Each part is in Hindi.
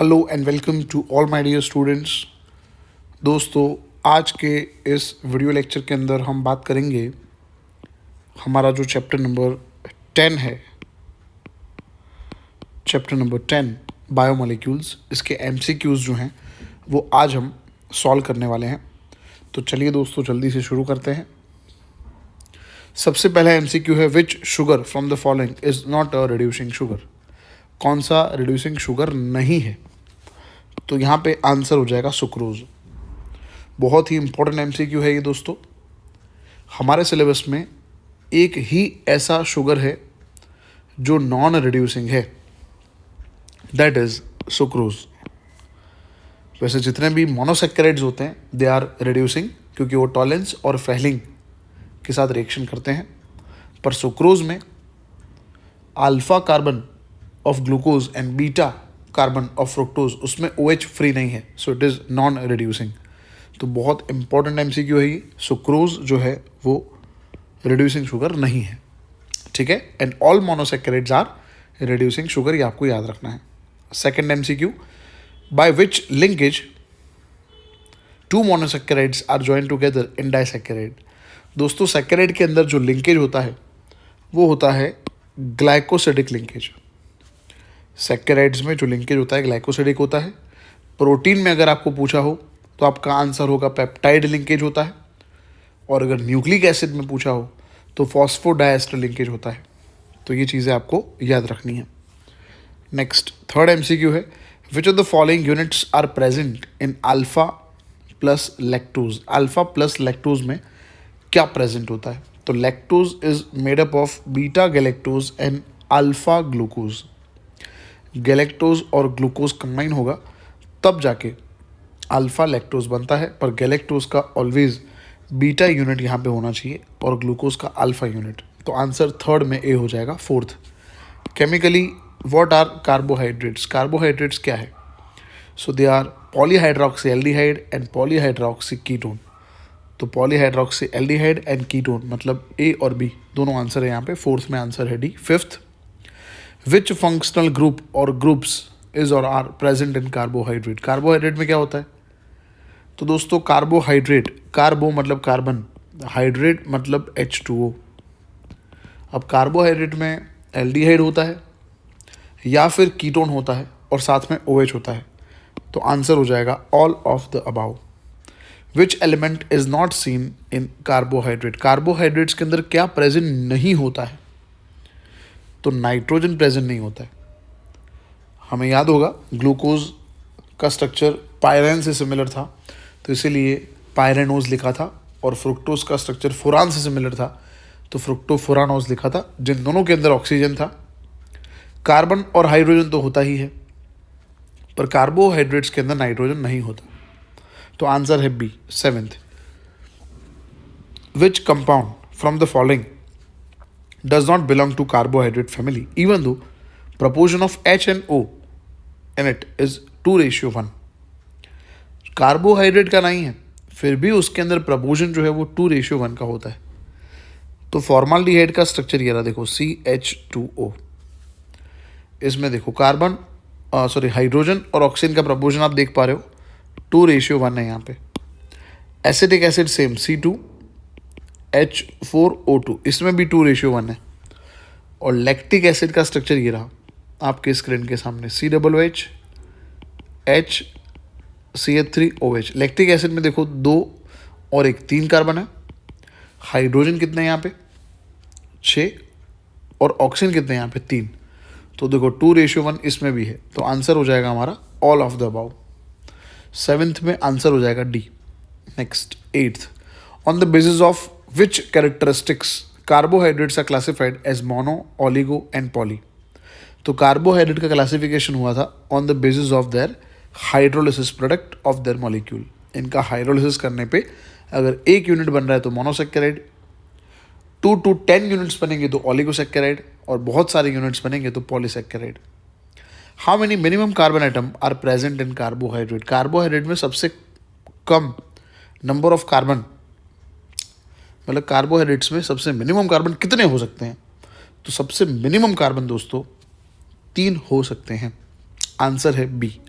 Hello and welcome to all my dear students. दोस्तों, आज के इस वीडियो लेक्चर के अंदर हम बात करेंगे हमारा जो चैप्टर नंबर 10 है, चैप्टर नंबर 10 बायोमोलिक्यूल्स। इसके एमसीक्यूज़ जो हैं वो आज हम सॉल्व करने वाले हैं। तो चलिए दोस्तों, जल्दी से शुरू करते हैं। सबसे पहला एमसीक्यू है, which sugar from the following is not a reducing sugar. कौन सा रिड्यूसिंग शुगर नहीं है? तो यहाँ पे आंसर हो जाएगा सुक्रोज। बहुत ही इंपॉर्टेंट एमसीक्यू है ये दोस्तों। हमारे सिलेबस में एक ही ऐसा शुगर है जो नॉन रिड्यूसिंग है, दैट इज सुक्रोज। वैसे जितने भी मोनोसेक्राइड्स होते हैं दे आर रिड्यूसिंग, क्योंकि वो टॉलेंस और फेहलिंग के साथ रिएक्शन करते हैं। पर सुक्रोज में alpha carbon of glucose and beta carbon of fructose, उसमें OH फ्री नहीं है, so it is non reducing. तो बहुत इंपॉर्टेंट एमसीक्यू है ये। सुक्रोज जो है वो रिड्यूसिंग शुगर नहीं है, ठीक है। And all monosaccharides are reducing sugar, ये आपको याद रखना है। Second MCQ, by which linkage two monosaccharides are join together in disaccharide. दोस्तों, सेक्राइड के अंदर जो लिंकेज होता है वो होता है ग्लाइकोसिडिक लिंकेज। सैकेराइड्स में जो लिंकेज होता है ग्लाइकोसिडिक होता है। प्रोटीन में अगर आपको पूछा हो तो आपका आंसर होगा पेप्टाइड लिंकेज होता है। और अगर न्यूक्लिक एसिड में पूछा हो तो फॉस्फोडाइएस्टर लिंकेज होता है। तो ये चीज़ें आपको याद रखनी है। नेक्स्ट, थर्ड एमसीक्यू है, which of the following units are present in alpha plus lactose. Alpha plus lactose में क्या प्रेजेंट होता है? तो lactose is made up of beta galactose and alpha glucose. Galactose और ग्लूकोज कंबाइन होगा तब जाके अल्फा लैक्टोज बनता है। पर गैलेक्टोज का ऑलवेज बीटा यूनिट यहाँ पे होना चाहिए और ग्लूकोज का अल्फा यूनिट। तो आंसर थर्ड में ए हो जाएगा। Fourth, chemically what are carbohydrates. Carbohydrates क्या है? So they are polyhydroxy aldehyde and polyhydroxy ketone. तो पॉलीहाइड्रोक्सी एल्डिहाइड एंड कीटोन मतलब ए और बी दोनों आंसर है यहाँ पे। फोर्थ में आंसर है D. Fifth, which functional group or groups is or are present in carbohydrate. Carbohydrate में क्या होता है? तो दोस्तों, कार्बोहाइड्रेट, कार्बो मतलब कार्बन, हाइड्रेट मतलब H2O। अब कार्बोहाइड्रेट में एल्डिहाइड होता है या फिर कीटोन होता है और साथ में OH होता है। तो आंसर हो जाएगा all of the above. Which element is not seen in carbohydrate. Carbohydrates के अंदर क्या प्रेजेंट नहीं होता है? तो नाइट्रोजन प्रेजेंट नहीं होता है। हमें याद होगा ग्लूकोज का स्ट्रक्चर पायरेन से सिमिलर था, तो इसीलिए पायरेनोज लिखा था। और फ्रुक्टोज का स्ट्रक्चर फुरान से सिमिलर था, तो फ्रुक्टोफुरानोज लिखा था, जिन दोनों के अंदर ऑक्सीजन था। कार्बन और हाइड्रोजन तो होता ही है, पर कार्बोहाइड्रेट्स के अंदर नाइट्रोजन नहीं होता। तो आंसर है B, seventh. Which compound from the following does not belong to carbohydrate family even though proportion of H and O in it is 2:1। Carbohydrate का नहीं है, फिर भी उसके अंदर प्रपोर्शन जो है वो 2:1 का होता है। तो फॉर्माल्डिहाइड का स्ट्रक्चर ये रहा, देखो CH2O। इसमें देखो कार्बन हाइड्रोजन और ऑक्सीजन का प्रपोर्शन आप देख पा रहे हो, 2:1 है यहाँ पे। एसिटिक एसिड सेम C2H4O2, इसमें भी 2:1 है। और लैक्टिक एसिड का स्ट्रक्चर ये रहा आपके स्क्रीन के सामने, COOH HCH3OH। लैक्टिक एसिड में देखो 2 और 1 3 कार्बन है। हाइड्रोजन कितने हैं यहाँ पे? 6। और ऑक्सीजन कितने हैं यहाँ पे? 3। तो देखो 2:1 इसमें भी है। तो आंसर हो जाएगा हमारा all of the above. Seventh में आंसर हो जाएगा D. Next, eighth, on the basis of which characteristics carbohydrates are classified as mono, oligo and poly। तो कार्बोहाइड्रेट का क्लासिफिकेशन हुआ था on the basis of their hydrolysis product of their molecule. इनका हाइड्रोलिसिस करने पे अगर एक यूनिट बन रहा है तो मोनोसेक्राइड, 2 to 10 यूनिट्स बनेंगे तो ऑलिगोसेक्राइड, और बहुत सारे यूनिट्स बनेंगे तो polysaccharide. How many minimum carbon atom are present in carbohydrate. Carbohydrate में सबसे कम नंबर ऑफ कार्बन, मतलब कार्बोहाइड्रेट्स में सबसे मिनिमम कार्बन कितने हो सकते हैं? तो सबसे मिनिमम कार्बन दोस्तों 3 हो सकते हैं। आंसर है B,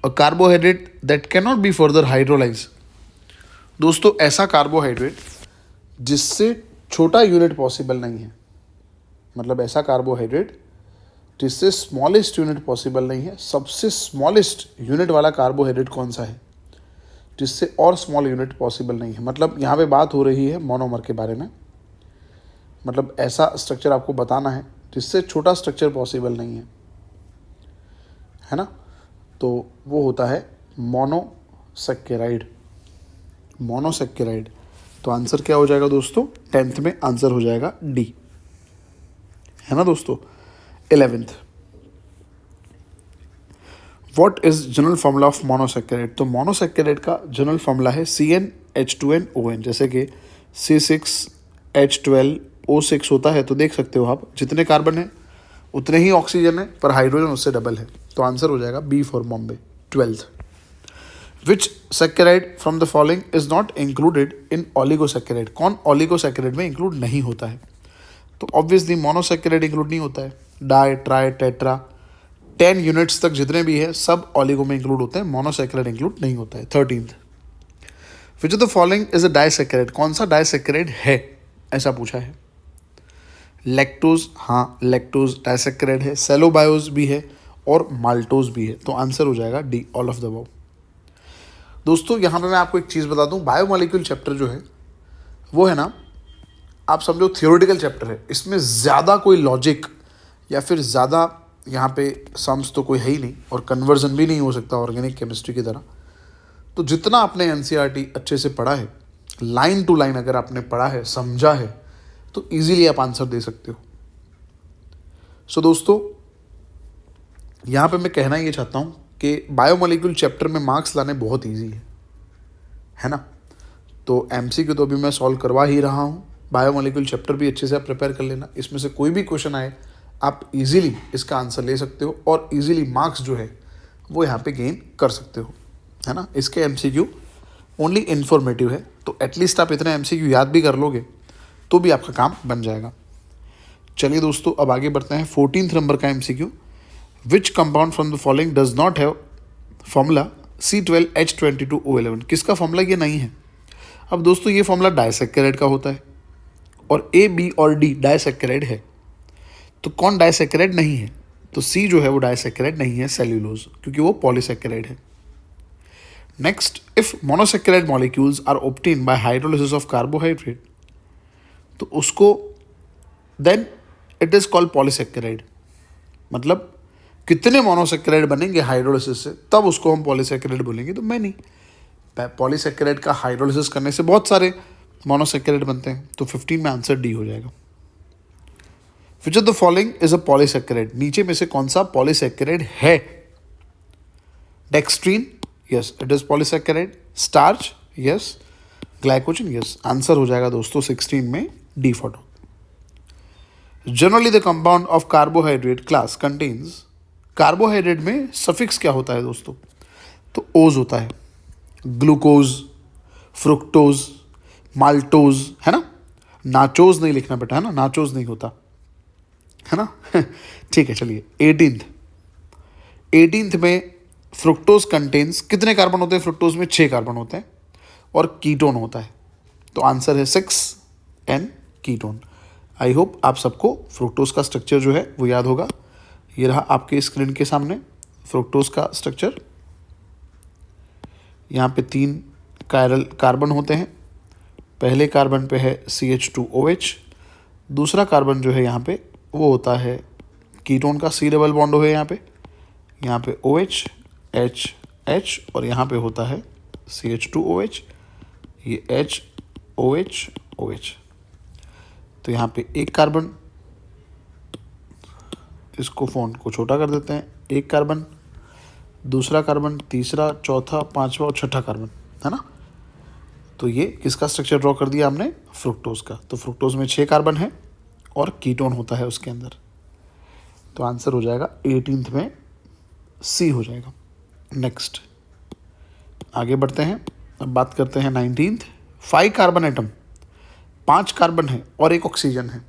a carbohydrate that can not be further hydrolyse. दोस्तों ऐसा कार्बोहाइड्रेट जिससे छोटा यूनिट पॉसिबल नहीं है, मतलब ऐसा कार्बोहाइड्रेट जिससे स्मॉलेस्ट यूनिट पॉसिबल नहीं है। सबसे स्मॉलेस्ट यूनिट वाला कार्बोहाइड्रेट कौन सा है जिससे और स्मॉल यूनिट पॉसिबल नहीं है। मतलब यहाँ पे बात हो रही है मोनोमर के बारे में, मतलब ऐसा स्ट्रक्चर आपको बताना है जिससे छोटा स्ट्रक्चर पॉसिबल नहीं है ना। तो वो होता है मोनोसेक्केराइड। मोनोसेक्केराइड। तो आंसर क्या हो जाएगा दोस्तों? 10th में आंसर हो जाएगा डी, है ना दोस्तों। 11th, what is general formula of monosaccharide? तो मोनोसेक्केराइड का जनरल फॉर्मूला है CnH2nOn। जैसे कि C6H12O6 होता है, तो देख सकते हो आप जितने कार्बन है उतने ही ऑक्सीजन है, पर हाइड्रोजन उससे डबल है। तो आंसर हो जाएगा B for Bombay. 12th, which saccharide from the following is not included in oligosaccharide? कौन ओलिगोसेक्केराइड में इंक्लूड नहीं होता है? तो ऑब्वियसली मोनोसेक्केराइड इंक्लूड नहीं होता है। डाई, ट्राई, टेट्रा, 10 यूनिट्स तक जितने भी है सब ओलिगो में इंक्लूड होते हैं, मोनोसेक्केराइड इंक्लूड नहीं होता है। 13th, which of the following is a disaccharide? कौन सा डाइसेक्केराइड है, ऐसा पूछा है। लैक्टोज, हाँ लैक्टोज डाइसेक्केराइड है। सेलोबायोज भी है और माल्टोज भी है। तो आंसर हो जाएगा D, all of the above. दोस्तों यहाँ पे मैं आपको एक चीज़ बता दूँ, बायोमोलिक्यूल चैप्टर जो है वो है ना, आप समझो थियोरेटिकल चैप्टर है। इसमें ज़्यादा कोई लॉजिक या फिर ज़्यादा यहाँ पे सम्स तो कोई है ही नहीं, और कन्वर्जन भी नहीं हो सकता ऑर्गेनिक केमिस्ट्री की तरह। तो जितना आपने एनसीईआरटी अच्छे से पढ़ा है, लाइन टू लाइन अगर आपने पढ़ा है, समझा है, तो इजीली आप आंसर दे सकते हो। सो दोस्तों यहाँ पे मैं कहना ये चाहता हूँ कि बायोमोलिक्यूल चैप्टर में मार्क्स लाने बहुत ईजी है ना। तो एमसीक्यू तो अभी मैं सॉल्व करवा ही रहा हूँ। बायोमोलिक्यूल चैप्टर भी अच्छे से आप प्रिपेयर कर लेना। इसमें से कोई भी क्वेश्चन आए आप इजीली इसका आंसर ले सकते हो और इजीली मार्क्स जो है वो यहाँ पे गेन कर सकते हो, है ना। इसके एमसीक्यू ओनली इन्फॉर्मेटिव है, तो एटलीस्ट आप इतने एमसीक्यू याद भी कर लोगे तो भी आपका काम बन जाएगा। चलिए दोस्तों अब आगे बढ़ते हैं। 14th नंबर का MCQ, which compound from the following does not have formula C12H22O11? किसका फॉर्मूला ये नहीं है? अब दोस्तों ये फॉर्मूला डाइसेक्केराइड का होता है और A, B और D डाइसेक्केराइड है। तो कौन डाइसेक्केराइड नहीं है? तो C जो है वो डाइसेक्केराइड नहीं है, सेल्यूलोज, क्योंकि वो पॉलीसेक्केराइड है। Next, if monosaccharide molecules are obtain by hydrolysis of carbohydrate, तो उसको then it is called polysaccharide. मतलब कितने मोनोसेक्केराइड बनेंगे हाइड्रोलिसिस से, तब उसको हम पॉलीसेक्केराइड बोलेंगे। तो मैं नहीं, पॉलीसेक्केराइड का हाइड्रोलिसिस करने से बहुत सारे मोनोसेक्केराइड बनते हैं। तो 15 में आंसर डी हो जाएगा। Which of the following is a polysaccharide? नीचे में से कौन सा पॉलीसेक्केराइड है? Dextrin, yes it is polysaccharide. Starch, yes. Glycogen, yes. Answer हो जाएगा दोस्तों 16 में D for dog. Generally the compound of carbohydrate class contains, carbohydrate में सफिक्स क्या होता है दोस्तों? तो ओज होता है। ग्लूकोज, फ्रुक्टोज, माल्टोज, है ना। नाचोज नहीं लिखना बेटा, है ना, नाचोज नहीं होता, है ना। ठीक है, चलिए 18th में फ्रुक्टोज कंटेन्स, कितने कार्बन होते हैं फ्रुक्टोज में? 6 कार्बन होते हैं और कीटोन होता है। तो आंसर है 6N कीटोन। आई होप आप सबको फ्रुक्टोज का स्ट्रक्चर जो है वो याद होगा। ये रहा आपके स्क्रीन के सामने फ्रुक्टोज का स्ट्रक्चर। यहाँ पे 3 कायरल कार्बन होते हैं। पहले कार्बन पे है CH2OH, दूसरा कार्बन जो है यहाँ पे वो होता है कीटोन का, C डबल बॉन्ड है यहाँ पे OH, H, H और यहाँ पे होता है CH2OH, ये H, OH, OH। तो यहाँ पे एक कार्बन, इसको फ़ॉन्ट को छोटा कर देते हैं, एक कार्बन, दूसरा कार्बन, तीसरा, चौथा, पांचवा और छठा कार्बन, है ना। तो ये किसका स्ट्रक्चर ड्रॉ कर दिया हमने? फ्रुक्टोज का। तो फ्रुक्टोज में 6 कार्बन है और कीटोन होता है उसके अंदर। तो आंसर हो जाएगा 18th में सी हो जाएगा। नेक्स्ट आगे बढ़ते हैं, अब बात करते हैं 19th। 5 कार्बन एटम, 5 कार्बन है और 1 ऑक्सीजन है,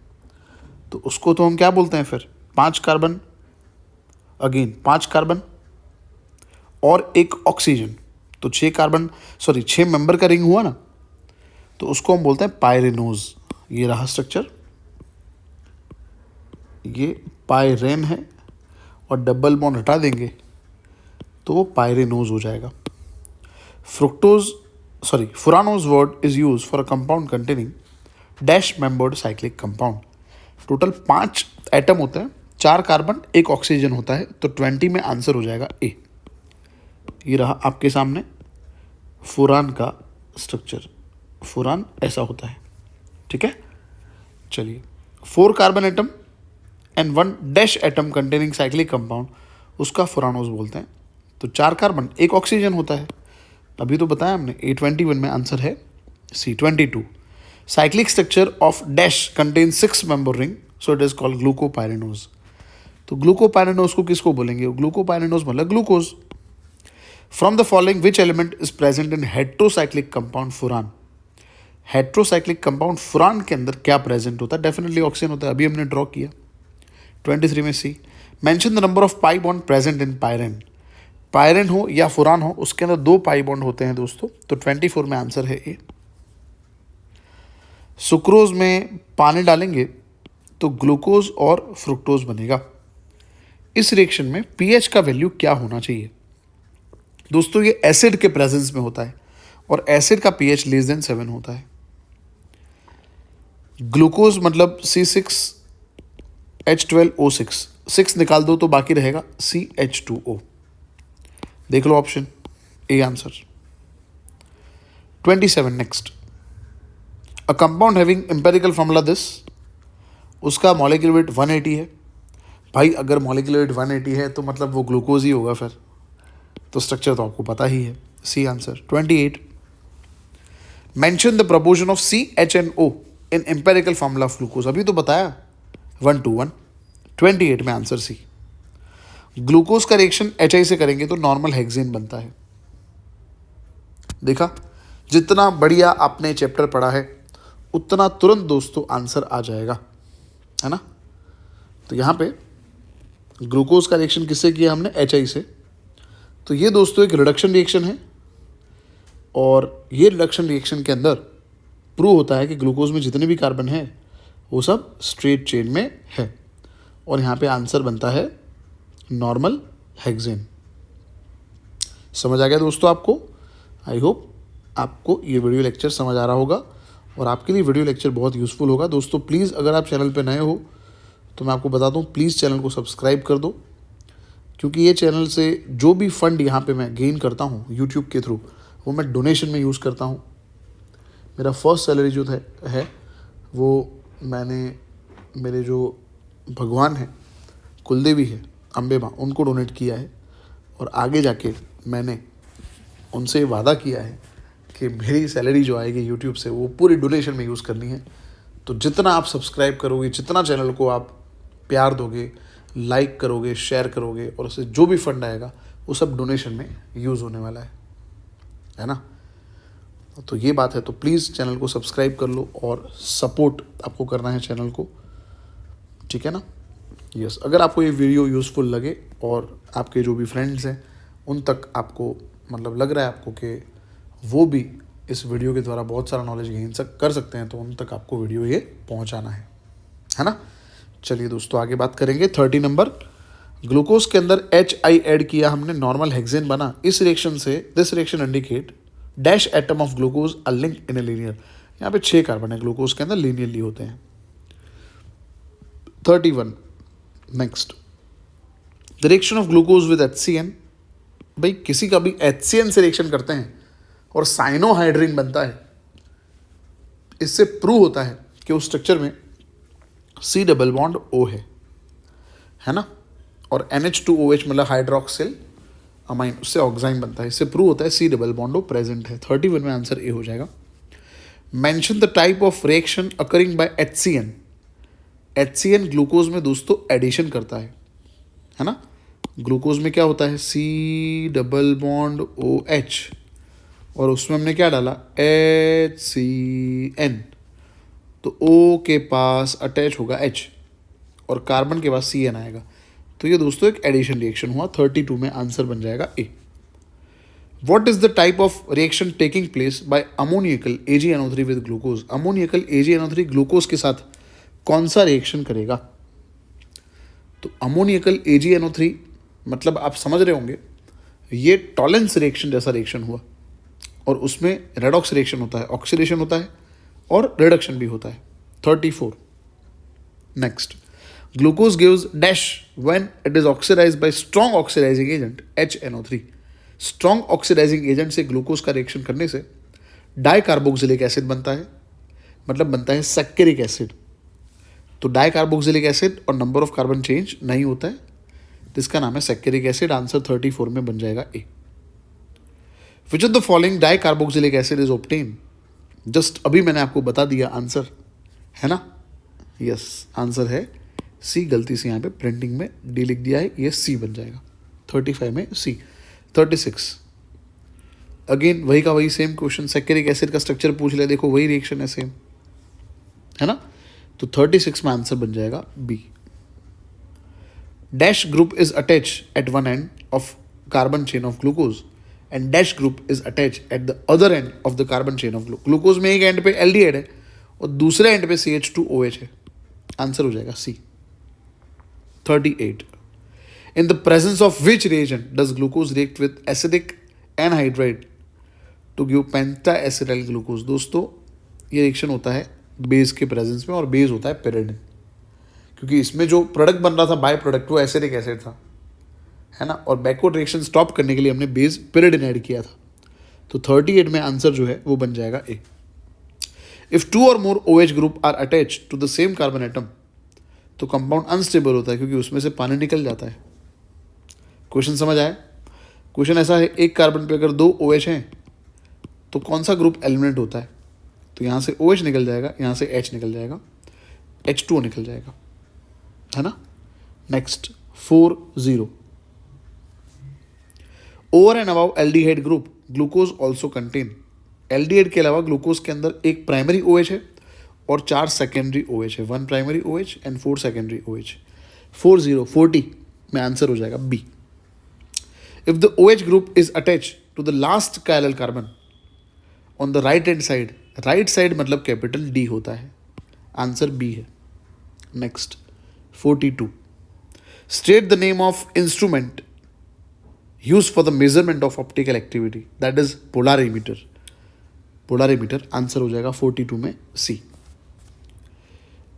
तो उसको तो हम क्या बोलते हैं फिर? 5 कार्बन, अगेन 5 कार्बन और एक ऑक्सीजन, तो 6 मेंबर का रिंग हुआ ना, तो उसको हम बोलते हैं पायरेनोज। ये रहा स्ट्रक्चर, ये पायरेन है, और डबल बॉन्ड हटा देंगे तो वो पायरेनोज हो जाएगा। Furanose word is use for a compound containing dash membered cyclic compound. Total 5 atom होते हैं, 4 कार्बन 1 ऑक्सीजन होता है, तो 20 में आंसर हो जाएगा ए। ये रहा आपके सामने फुरान का स्ट्रक्चर। फुरान ऐसा होता है, ठीक है। चलिए, 4 carbon atom and 1 dash atom containing cyclic compound, उसका फुरानोज बोलते हैं। तो 4 कार्बन 1 ऑक्सीजन होता है, अभी तो बताया हमने। A21 में आंसर है C22। Cyclic structure of dash contain 6 member ring, so it is called glucopyranose. तो ग्लूकोपायरेनोज को किसको बोलेंगे? ग्लूकोपायरेनोज मतलब glucose. From the following which element is present in heterocyclic compound फुरान? Heterocyclic compound फुरान के अंदर क्या प्रेजेंट होता है? डेफिनेटली ऑक्सीजन होता है, अभी हमने ड्रॉ किया। 23 में C. Mention the number of pi bond present in pyran. Pyran हो या फुरान हो, उसके अंदर 2 पाई बॉन्ड होते हैं दोस्तों, तो 24 में आंसर है ए। सुक्रोज में पानी डालेंगे तो ग्लूकोज और फ्रुक्टोज बनेगा। इस रिएक्शन में पीएच का वैल्यू क्या होना चाहिए? दोस्तों ये एसिड के प्रेजेंस में होता है, और एसिड का पीएच लेस देन 7 होता है। ग्लूकोज मतलब C6H12O6, 6 निकाल दो तो बाकी रहेगा CH2O। देख लो option A answer. 27 next. A compound having empirical formula this, उसका मॉलिक्यूलर वेट 180 है। भाई अगर मॉलिक्यूलर वेट 180 है तो मतलब वो ग्लूकोज ही होगा फिर, तो स्ट्रक्चर तो आपको पता ही है, C answer. 28। Mention the proportion of CHNO in empirical formula of glucose, अभी तो बताया 1:1। 28 में आंसर सी। ग्लूकोज का रिएक्शन HI से करेंगे तो नॉर्मल हेक्सेन बनता है। देखा, जितना बढ़िया आपने चैप्टर पढ़ा है उतना तुरंत दोस्तों आंसर आ जाएगा, है ना। तो यहाँ पे ग्लूकोज का रिएक्शन किससे किया हमने? HI से। तो ये दोस्तों एक रिडक्शन रिएक्शन है, और ये रिडक्शन रिएक्शन के अंदर प्रूव होता है कि ग्लूकोज में जितने भी कार्बन हैं वो सब स्ट्रेट चेन में है, और यहाँ पे आंसर बनता है नॉर्मल हेक्सेन। समझ आ गया दोस्तों आपको? आई होप आपको ये वीडियो लेक्चर समझ आ रहा होगा, और आपके लिए वीडियो लेक्चर बहुत यूज़फुल होगा। दोस्तों प्लीज़ अगर आप चैनल पे नए हो तो मैं आपको बता दूं, प्लीज़ चैनल को सब्सक्राइब कर दो, क्योंकि ये चैनल से जो भी फंड यहाँ पे मैं गेन करता हूँ यूट्यूब के थ्रू, वो मैं डोनेशन में यूज़ करता हूँ। मेरा फर्स्ट सैलरी जो है वो मैंने मेरे जो भगवान हैं, कुलदेवी है अम्बे माँ, उनको डोनेट किया है, और आगे जाके मैंने उनसे वादा किया है कि मेरी सैलरी जो आएगी यूट्यूब से वो पूरी डोनेशन में यूज़ करनी है। तो जितना आप सब्सक्राइब करोगे, जितना चैनल को आप प्यार दोगे, लाइक करोगे, शेयर करोगे, और उससे जो भी फंड आएगा वो सब डोनेशन में यूज़ होने वाला है ना। तो ये बात है, तो प्लीज़ चैनल को सब्सक्राइब कर लो, और सपोर्ट आपको करना है चैनल को, ठीक है ना। यस, अगर आपको ये वीडियो यूज़फुल लगे और आपके जो भी फ्रेंड्स हैं उन तक आपको मतलब लग रहा है आपको कि वो भी इस वीडियो के द्वारा बहुत सारा नॉलेज गेन कर सकते हैं, तो उन तक आपको वीडियो ये पहुंचाना है ना। चलिए दोस्तों आगे बात करेंगे। 30 नंबर, ग्लूकोज के अंदर HI ऐड किया हमने, नॉर्मल हेक्सेन बना। इस रिएक्शन से this reaction indicate dash atom of glucose are linked in a linear. यहाँ पे 6 कार्बन है ग्लूकोज के अंदर, लीनियरली होते हैं। 31 next, the reaction of glucose with HCN। भाई किसी का भी HCN से रिएक्शन करते हैं और साइनोहाइड्रिन बनता है, इससे प्रूव होता है कि उस स्ट्रक्चर में C डबल बॉन्ड O है ना, और NH2OH मतलब हाइड्रोक्सिल अमाइन, उससे ऑक्साइन बनता है, इससे प्रूव होता है C double bond O present है। 31 में आंसर ए हो जाएगा। Mention the type of reaction occurring by HCN। HCN glucose में दोस्तों एडिशन करता है ना। ग्लूकोज में क्या होता है? C डबल बॉन्ड OH, और उसमें हमने क्या डाला? HCN। तो O के पास अटैच होगा H, और कार्बन के पास CN आएगा। तो ये दोस्तों एक एडिशन रिएक्शन हुआ। 32 में आंसर बन जाएगा ए। What is the type of reaction taking place by ammoniacal AgNO3 with glucose? ammoniacal AgNO3 glucose के साथ कौन सा रिएक्शन करेगा? तो अमोनियकल AgNO3 मतलब आप समझ रहे होंगे, ये टॉलेंस रिएक्शन जैसा रिएक्शन हुआ और उसमें रेडॉक्स रिएक्शन होता है, ऑक्सीडेशन होता है और रिडक्शन भी होता है. 34. Next, glucose gives dash when it is oxidised by strong oxidising agent HNO3. Strong oxidising agent से ग्लूकोज का रिएक्शन करने से डाइकार्बोक्सिलिक एसिड बनता है, मतलब बनता है सैक्रिक एसिड. तो डाइकार्बोक्सिलिक एसिड और नंबर ऑफ कार्बन चेंज नहीं होता है, जिसका नाम है सैक्रिक एसिड. आंसर 34 में बन जाएगा A. Which of the following dicarboxylic acid is obtain? Just अभी मैंने आपको बता दिया आंसर, है ना? यस, आंसर है सी. गलती से यहाँ पे प्रिंटिंग में डी लिख दिया है, ये सी बन जाएगा. 35 में सी. 36 अगेन वही का वही सेम क्वेश्चन, सैक्रिक एसिड का स्ट्रक्चर पूछ लिया, देखो वही रिएक्शन है सेम, है ना? तो 36 में आंसर बन जाएगा B. Dash group is attach at one end of carbon chain of glucose and dash group is attach at the other end of the carbon chain of glucose. में एक एंड पे एल्डिहाइड है और दूसरे एंड पे CH2OH है. आंसर हो जाएगा सी. 38. In the presence of which reagent does glucose react with acidic anhydride to give pentaacetyl glucose? दोस्तों ये रिएक्शन होता है बेस के प्रेजेंस में और बेस होता है पेरिडिन, क्योंकि इसमें जो प्रोडक्ट बन रहा था बाय प्रोडक्ट वो एसिडिक एसिड था, है ना? और बैकवर्ड रिएक्शन स्टॉप करने के लिए हमने बेस पेरिडिन ऐड किया था. तो 38 में आंसर जो है वो बन जाएगा ए. If 2 or more OH group are attach to the same carbon atom, तो कंपाउंड अनस्टेबल होता है क्योंकि उसमें से पानी निकल जाता है. क्वेश्चन समझ आया? क्वेश्चन ऐसा है, एक कार्बन पे अगर 2 OH हैं तो कौन सा ग्रुप एलिमिनेट होता है? तो यहाँ से OH निकल जाएगा, यहाँ से H निकल जाएगा, H2O निकल जाएगा, है ना? Next 40. Over and above aldehyde group glucose also contain. Aldehyde के अलावा ग्लूकोज के अंदर एक प्राइमरी OH है और 4 सेकेंडरी OH है. 1 primary OH and 4 secondary OH. 40 में आंसर हो जाएगा B. If the OH group is attached to the last chiral carbon on the right hand side, right side मतलब कैपिटल D होता है. आंसर बी है. Next 42. State the name of instrument used for the measurement of optical activity, that is polarimeter. polarimeter answer हो जाएगा 42 में C.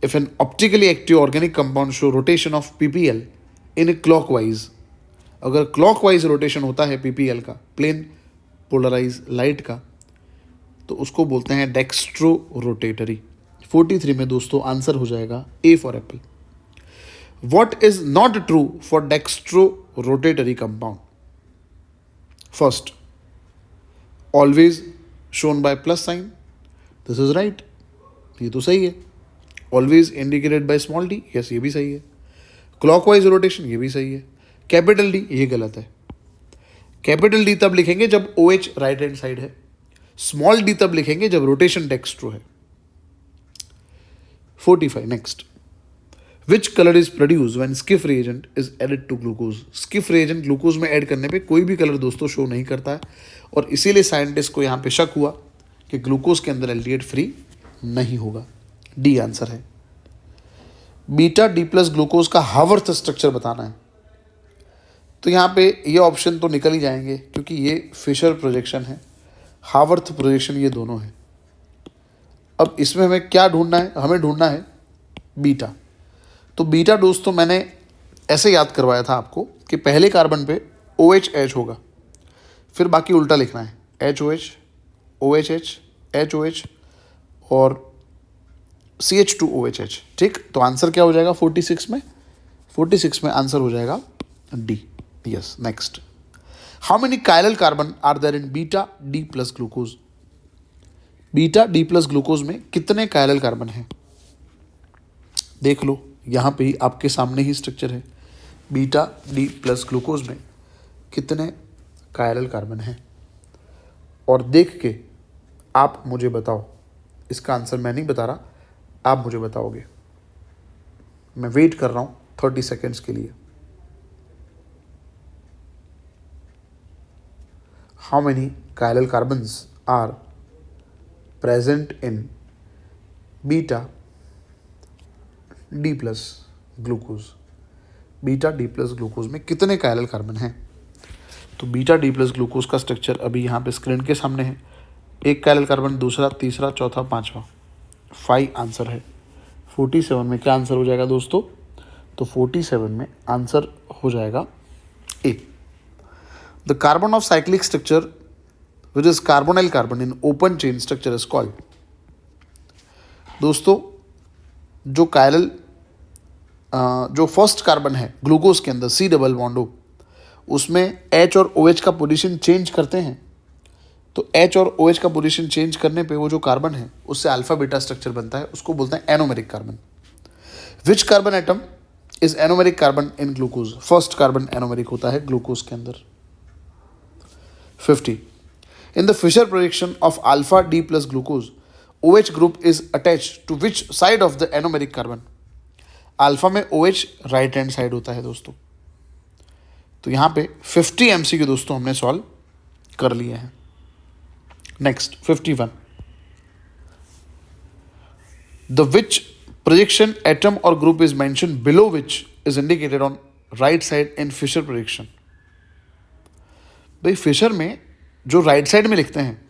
If an optically active organic compound show rotation of PPL in a clockwise, अगर क्लॉकवाइज रोटेशन होता है PPL का, प्लेन पोलराइज लाइट का, तो उसको बोलते हैं डेक्स्ट्रो रोटेटरी. 43 में दोस्तों आंसर हो जाएगा A for apple. What is not true for dextro rotatory compound? First, always shown by plus sign. This is right, ये तो सही है. Always indicated by small D, yes ये भी सही है. क्लॉकवाइज रोटेशन, ये भी सही है. कैपिटल डी, ये गलत है. कैपिटल डी तब लिखेंगे जब OH राइट हैंड साइड है. स्मॉल डी तब लिखेंगे जब रोटेशन डेक्स्ट्रो है. 45. Next, which colour is produce when Schiff reagent is added to glucose? Schiff reagent glucose में ऐड करने पे कोई भी कलर दोस्तों शो नहीं करता है और इसीलिए साइंटिस्ट को यहाँ पे शक हुआ कि ग्लूकोज के अंदर एल्डिहाइड फ्री नहीं होगा. डी आंसर है. बीटा डी प्लस ग्लूकोज का हावर्थ स्ट्रक्चर बताना है, तो यहाँ पे ये ऑप्शन तो निकल ही जाएंगे क्योंकि ये फिशर प्रोजेक्शन है, हावर्थ प्रोजेक्शन, ये दोनों है. अब इसमें हमें क्या ढूंढना है? हमें ढूंढना है बीटा. तो बीटा दोस्तों मैंने ऐसे याद करवाया था आपको कि पहले कार्बन पे OH होगा, फिर बाकी उल्टा लिखना है, HOH, OHH, HOH और CH2OHH. ठीक, तो आंसर क्या हो जाएगा 46 में? 46 में आंसर हो जाएगा D. Yes. Next, how many chiral carbon are there in beta D plus glucose? Beta D plus glucose में कितने कायरल कार्बन हैं? देख लो, यहाँ पे ही आपके सामने ही स्ट्रक्चर है. बीटा डी प्लस ग्लूकोज में कितने कायरल कार्बन हैं? और देख के आप मुझे बताओ. इसका आंसर मैं नहीं बता रहा, आप मुझे बताओगे. मैं वेट कर रहा हूँ 30 सेकेंड्स के लिए. How many chiral carbons are present in beta D plus glucose. Beta D plus glucose में कितने कायरल कार्बन हैं? तो बीटा डी प्लस ग्लूकोज का स्ट्रक्चर अभी यहाँ पे स्क्रीन के सामने है। एक कायरल कार्बन, दूसरा, तीसरा, चौथा, पांचवा, 5 आंसर है। 47 में क्या आंसर हो जाएगा दोस्तों? तो 47 में आंसर हो जाएगा A. The carbon of cyclic structure which is carbonyl carbon in open chain structure is called. दोस्तों जो कायरल जो फर्स्ट कार्बन है ग्लूकोज के अंदर C डबल बॉन्ड हो, उसमें H और OH का पोजीशन चेंज करते हैं, तो H और OH का पोजीशन चेंज करने पे वो जो कार्बन है उससे अल्फा बीटा स्ट्रक्चर बनता है, उसको बोलते हैं anomeric carbon. Which carbon atom is anomeric carbon in glucose? First carbon anomeric होता है ग्लूकोज के अंदर। 50 in the Fischer projection of alpha D plus glucose OH group is attached to which side of the anomeric carbon? अल्फा में OH राइट हैंड साइड होता है दोस्तों। तो यहां पे 50 MCQ दोस्तों हमने सॉल्व कर लिए हैं। Next 51 the which projection atom और group is mention below which is indicated on right side in Fischer projection. भाई फिशर में जो राइट साइड में लिखते हैं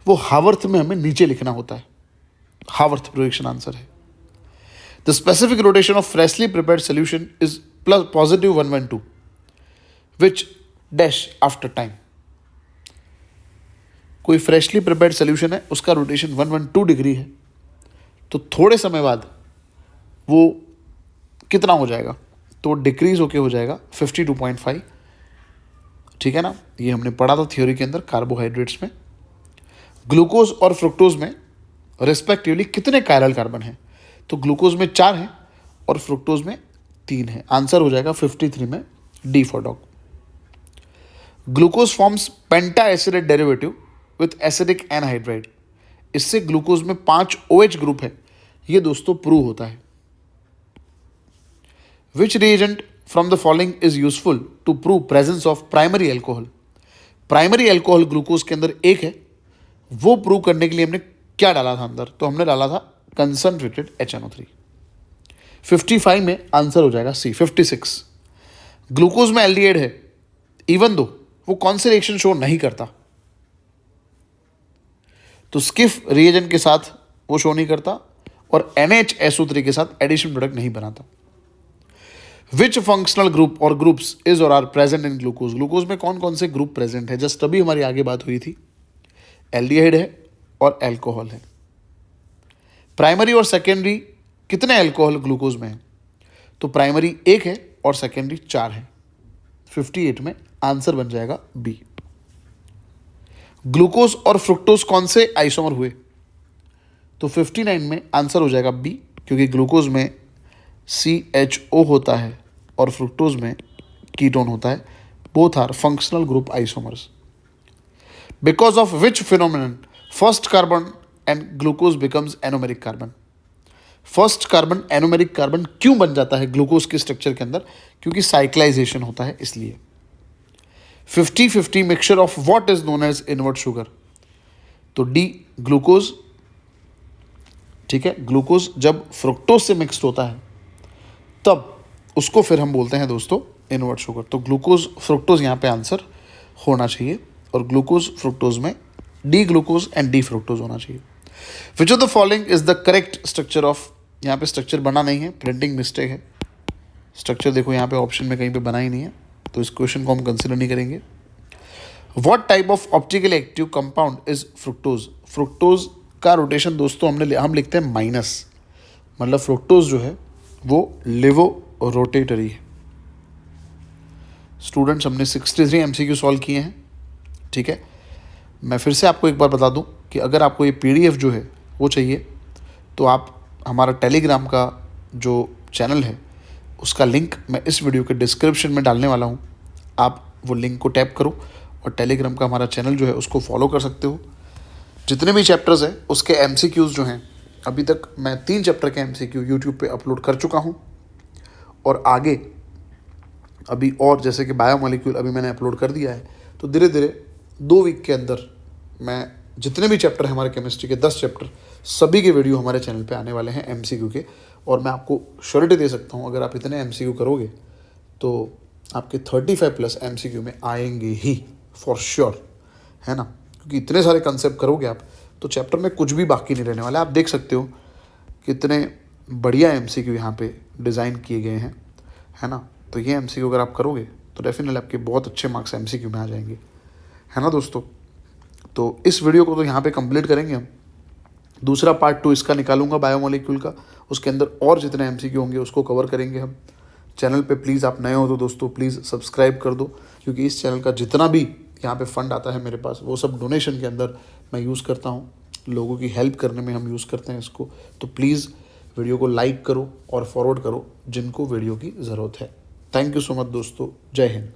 वो हावर्थ में हमें नीचे लिखना होता है। हावर्थ प्रोजेक्शन आंसर है। The specific rotation of freshly prepared solution is plus positive 112 which dash after time. कोई फ्रेशली प्रिपेयर्ड सोल्यूशन है, उसका रोटेशन 112 डिग्री है, तो थोड़े समय बाद वो कितना हो जाएगा? तो डिक्रीज होके हो जाएगा 52.5। ठीक है ना, ये हमने पढ़ा था थ्योरी के अंदर कार्बोहाइड्रेट्स में। ग्लूकोज और फ्रुक्टोज में रिस्पेक्टिवली कितने कायरल कार्बन हैं? तो ग्लूकोज में 4 हैं और फ्रुक्टोज में 3 हैं। आंसर हो जाएगा 53 में D for dog. Glucose forms penta acetate derivative with acidic anhydride. इससे ग्लूकोज में 5 OH ग्रुप है, ये दोस्तों प्रूव होता है। Which reagent from the following is useful to prove presence of primary alcohol? Primary alcohol glucose के अंदर एक है, वो प्रूव करने के लिए हमने क्या डाला था अंदर? तो हमने डाला था कंसंट्रेटेड HNO3। 55 में आंसर हो जाएगा सी। 56 ग्लूकोज में एल्डिहाइड है, इवन दो वो कौन से रिएक्शन शो नहीं करता? तो स्किफ रिएजेंट के साथ वो शो नहीं करता और NHSO3 के साथ एडिशन प्रोडक्ट नहीं बनाता। Which functional group or groups is or are present in glucose? Glucose में कौन कौन से ग्रुप प्रेजेंट है? जस्ट अभी हमारी आगे बात हुई थी, एल्डिहाइड है और एल्कोहल है। प्राइमरी और सेकेंडरी कितने एल्कोहल ग्लूकोज में है? तो प्राइमरी 1 है और सेकेंडरी 4 है। 58 में आंसर बन जाएगा बी। ग्लूकोज और फ्रुक्टोज कौन से आइसोमर हुए? तो 59 में आंसर हो जाएगा बी, क्योंकि ग्लूकोज में CHO होता है और फ्रुक्टोज में कीटोन होता है। Both are functional group isomers. Because of which phenomenon first carbon and glucose becomes anomeric carbon? First carbon anomeric carbon क्यों बन जाता है ग्लूकोज के स्ट्रक्चर के अंदर? क्योंकि साइक्लाइजेशन होता है इसलिए। 50-50 mixture of what is known as invert sugar? तो डी ग्लूकोज। ठीक है, ग्लूकोज जब फ्रुक्टोज से मिक्सड होता है तब उसको फिर हम बोलते हैं दोस्तों इनवर्ट शुगर। तो ग्लूकोज फ्रुक्टोज यहाँ पे आंसर होना चाहिए और ग्लूकोज फ्रुक्टोज में D glucose and D fructose होना चाहिए। विच of the following is the correct structure of? यहाँ पे स्ट्रक्चर बना नहीं है, प्रिंटिंग मिस्टेक है। स्ट्रक्चर देखो यहाँ पे ऑप्शन में कहीं पे बना ही नहीं है, तो इस क्वेश्चन को हम कंसिडर नहीं करेंगे। What type of optically active compound is fructose? Fructose का रोटेशन दोस्तों हम लिखते हैं माइनस, मतलब फ्रुक्टोज जो है वो लिवो रोटेटरी है। स्टूडेंट्स हमने 63 MCQ सॉल्व किए हैं। ठीक है, मैं फिर से आपको एक बार बता दूं कि अगर आपको ये PDF जो है वो चाहिए तो आप हमारा टेलीग्राम का जो चैनल है उसका लिंक मैं इस वीडियो के डिस्क्रिप्शन में डालने वाला हूँ। आप वो लिंक को टैप करो और टेलीग्राम का हमारा चैनल जो है उसको फॉलो कर सकते हो। जितने भी चैप्टर्स हैं उसके MCQs जो हैं, अभी तक मैं 3 चैप्टर के MCQ यूट्यूब पे अपलोड कर चुका हूँ और आगे अभी और जैसे कि बायोमोलिक्यूल अभी मैंने अपलोड कर दिया है, तो धीरे धीरे 2 वीक के अंदर मैं जितने भी चैप्टर हैं हमारे केमिस्ट्री के 10 चैप्टर सभी के वीडियो हमारे चैनल पे आने वाले हैं एमसीक्यू के। और मैं आपको श्योरिटी दे सकता हूँ, अगर आप इतने एमसीक्यू करोगे तो आपके 35+ एमसीक्यू में आएंगे ही फॉर श्योर, है ना। क्योंकि इतने सारे कंसेप्ट करोगे आप तो चैप्टर में कुछ भी बाकी नहीं रहने वाला। आप देख सकते हो कितने बढ़िया एमसीक्यू यहाँ पे डिज़ाइन किए गए हैं, है ना। तो ये एमसीक्यू अगर आप करोगे तो डेफिनेटली आपके बहुत अच्छे मार्क्स एमसीक्यू में आ जाएंगे, है ना दोस्तों। तो इस वीडियो को तो यहाँ पे कंप्लीट करेंगे हम। दूसरा पार्ट 2 इसका निकालूंगा बायोमोलिक्यूल का, उसके अंदर और जितने एमसीक्यू होंगे उसको कवर करेंगे हम। चैनल पे प्लीज़ आप नए हो तो दोस्तों प्लीज़ सब्सक्राइब कर दो, क्योंकि इस चैनल का जितना भी यहाँ पे फंड आता है मेरे पास वो सब डोनेशन के अंदर मैं यूज़ करता हूँ, लोगों की हेल्प करने में हम यूज़ करते हैं इसको। तो प्लीज़ वीडियो को लाइक करो और फॉरवर्ड करो जिनको वीडियो की ज़रूरत है। थैंक यू सो मच दोस्तों, जय हिंद।